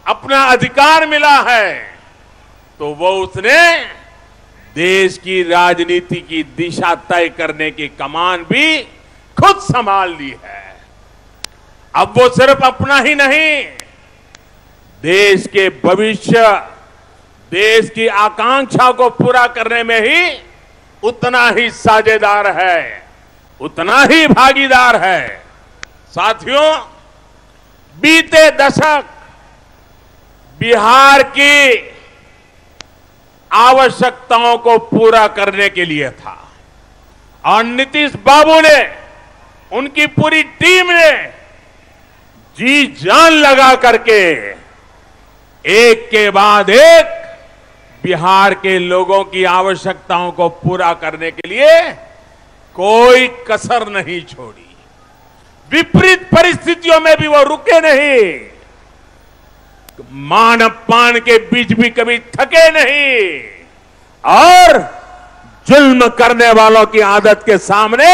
अपना अधिकार मिला है तो वो उसने देश की राजनीति की दिशा तय करने की कमान भी खुद संभाल ली है। अब वो सिर्फ अपना ही नहीं, देश के भविष्य, देश की आकांक्षा को पूरा करने में ही उतना ही साझेदार है, उतना ही भागीदार है। साथियों, बीते दशक बिहार की आवश्यकताओं को पूरा करने के लिए था और नीतीश बाबू ने, उनकी पूरी टीम ने जी जान लगा करके एक के बाद एक बिहार के लोगों की आवश्यकताओं को पूरा करने के लिए कोई कसर नहीं छोड़ी। विपरीत परिस्थितियों में भी वो रुके नहीं, मान अपमान के बीच भी कभी थके नहीं और जुल्म करने वालों की आदत के सामने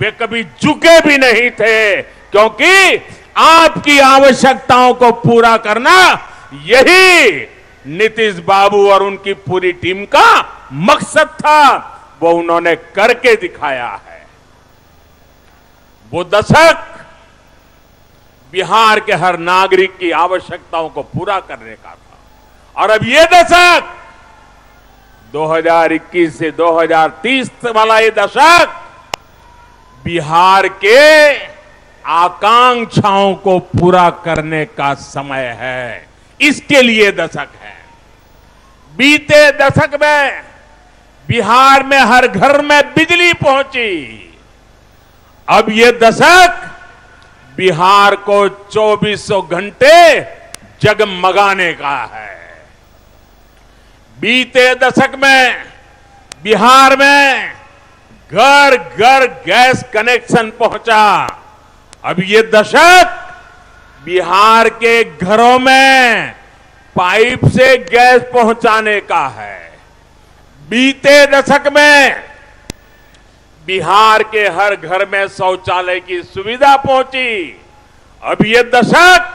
वे कभी झुके भी नहीं थे, क्योंकि आपकी आवश्यकताओं को पूरा करना यही नीतीश बाबू और उनकी पूरी टीम का मकसद था। वो उन्होंने करके दिखाया है। वो दशक बिहार के हर नागरिक की आवश्यकताओं को पूरा करने का था और अब ये दशक 2021 से 2030 वाला ये दशक बिहार के आकांक्षाओं को पूरा करने का समय है। इसके लिए दशक है। बीते दशक में बिहार में हर घर में बिजली पहुंची। अब ये दशक बिहार को 2400 घंटे जगमगाने का है। बीते दशक में बिहार में घर घर गैस कनेक्शन पहुंचा। अब ये दशक बिहार के घरों में पाइप से गैस पहुंचाने का है। बीते दशक में बिहार के हर घर में शौचालय की सुविधा पहुंची। अब ये दशक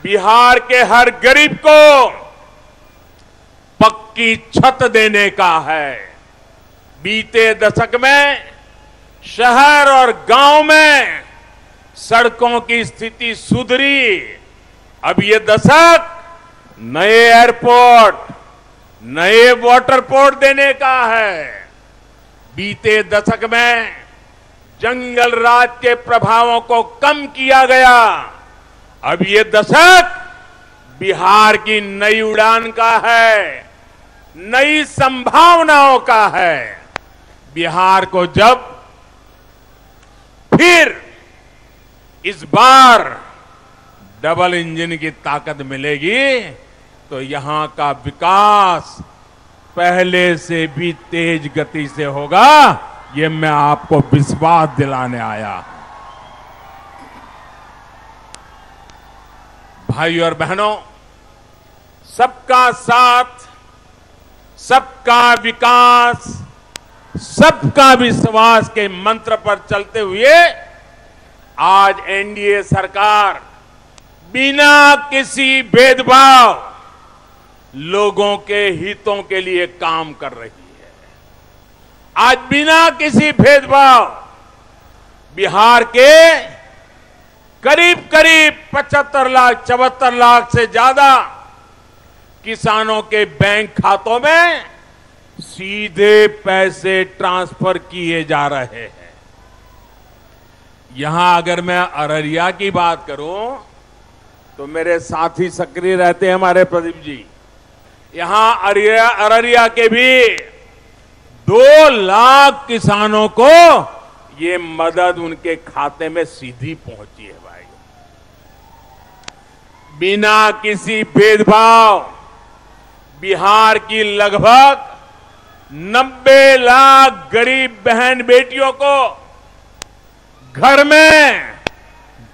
बिहार के हर गरीब को पक्की छत देने का है। बीते दशक में शहर और गांव में सड़कों की स्थिति सुधरी। अब ये दशक नए एयरपोर्ट, नए वाटरपोर्ट देने का है। बीते दशक में जंगल राज के प्रभावों को कम किया गया। अब ये दशक बिहार की नई उड़ान का है, नई संभावनाओं का है। बिहार को जब फिर इस बार डबल इंजन की ताकत मिलेगी तो यहां का विकास पहले से भी तेज गति से होगा। ये मैं आपको विश्वास दिलाने आया। भाइयों और बहनों, सबका साथ, सबका विकास, सबका विश्वास के मंत्र पर चलते हुए आज एनडीए सरकार बिना किसी भेदभाव लोगों के हितों के लिए काम कर रही है। आज बिना किसी भेदभाव बिहार के करीब करीब 75 लाख 74 लाख से ज्यादा किसानों के बैंक खातों में सीधे पैसे ट्रांसफर किए जा रहे हैं। यहां अगर मैं अररिया की बात करूं तो मेरे साथी सक्रिय रहते हैं हमारे प्रदीप जी। यहां अररिया के भी 2 लाख किसानों को ये मदद उनके खाते में सीधी पहुंची है। भाई, बिना किसी भेदभाव बिहार की लगभग 90 लाख गरीब बहन बेटियों को घर में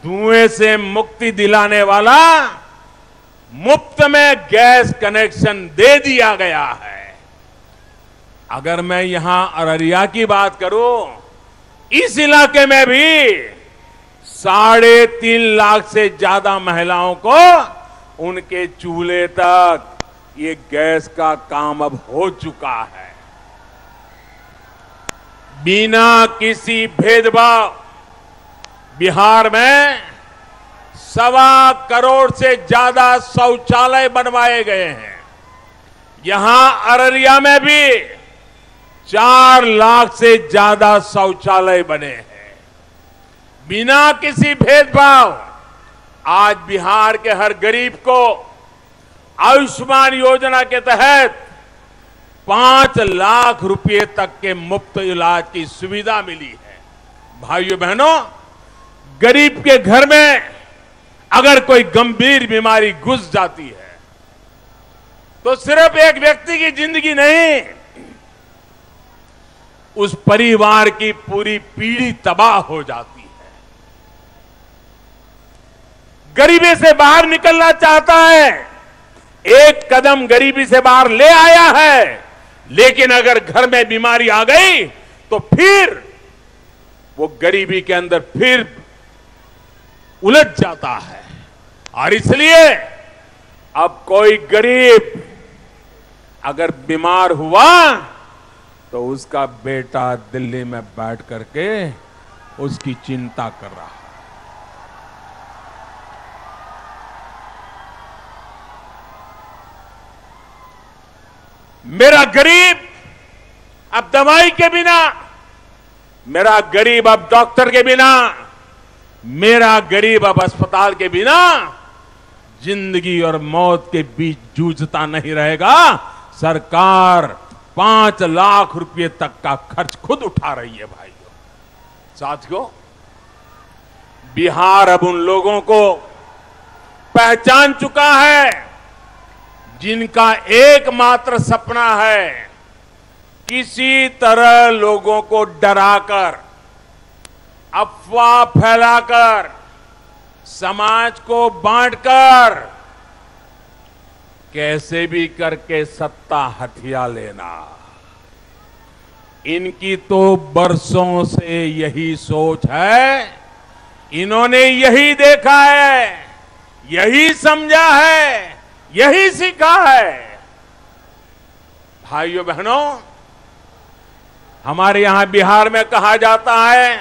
धुएं से मुक्ति दिलाने वाला मुफ्त में गैस कनेक्शन दे दिया गया है। अगर मैं यहां अररिया की बात करूं, इस इलाके में भी 3.5 लाख से ज्यादा महिलाओं को उनके चूल्हे तक ये गैस का काम अब हो चुका है। बिना किसी भेदभाव बिहार में 1.25 करोड़ से ज्यादा शौचालय बनवाए गए हैं। यहां अररिया में भी 4 लाख से ज्यादा शौचालय बने हैं। बिना किसी भेदभाव आज बिहार के हर गरीब को आयुष्मान योजना के तहत 5 लाख रुपए तक के मुफ्त इलाज की सुविधा मिली है। भाइयों बहनों, गरीब के घर में अगर कोई गंभीर बीमारी घुस जाती है तो सिर्फ एक व्यक्ति की जिंदगी नहीं, उस परिवार की पूरी पीढ़ी तबाह हो जाती है। गरीबी से बाहर निकलना चाहता है, एक कदम गरीबी से बाहर ले आया है, लेकिन अगर घर में बीमारी आ गई तो फिर वो गरीबी के अंदर फिर उलझ जाता है। और इसलिए अब कोई गरीब अगर बीमार हुआ तो उसका बेटा दिल्ली में बैठ करके उसकी चिंता कर रहा है। मेरा गरीब अब दवाई के बिना, मेरा गरीब अब डॉक्टर के बिना, मेरा गरीब अब अस्पताल के बिना जिंदगी और मौत के बीच जूझता नहीं रहेगा। सरकार 5 लाख रुपए तक का खर्च खुद उठा रही है। भाइयों साथियों, बिहार अब उन लोगों को पहचान चुका है जिनका एकमात्र सपना है किसी तरह लोगों को डराकर, अफवाह फैलाकर, समाज को बांटकर कैसे भी करके सत्ता हथिया लेना। इनकी तो बरसों से यही सोच है। इन्होंने यही देखा है, यही समझा है, यही सीखा है। भाइयों बहनों, हमारे यहां बिहार में कहा जाता है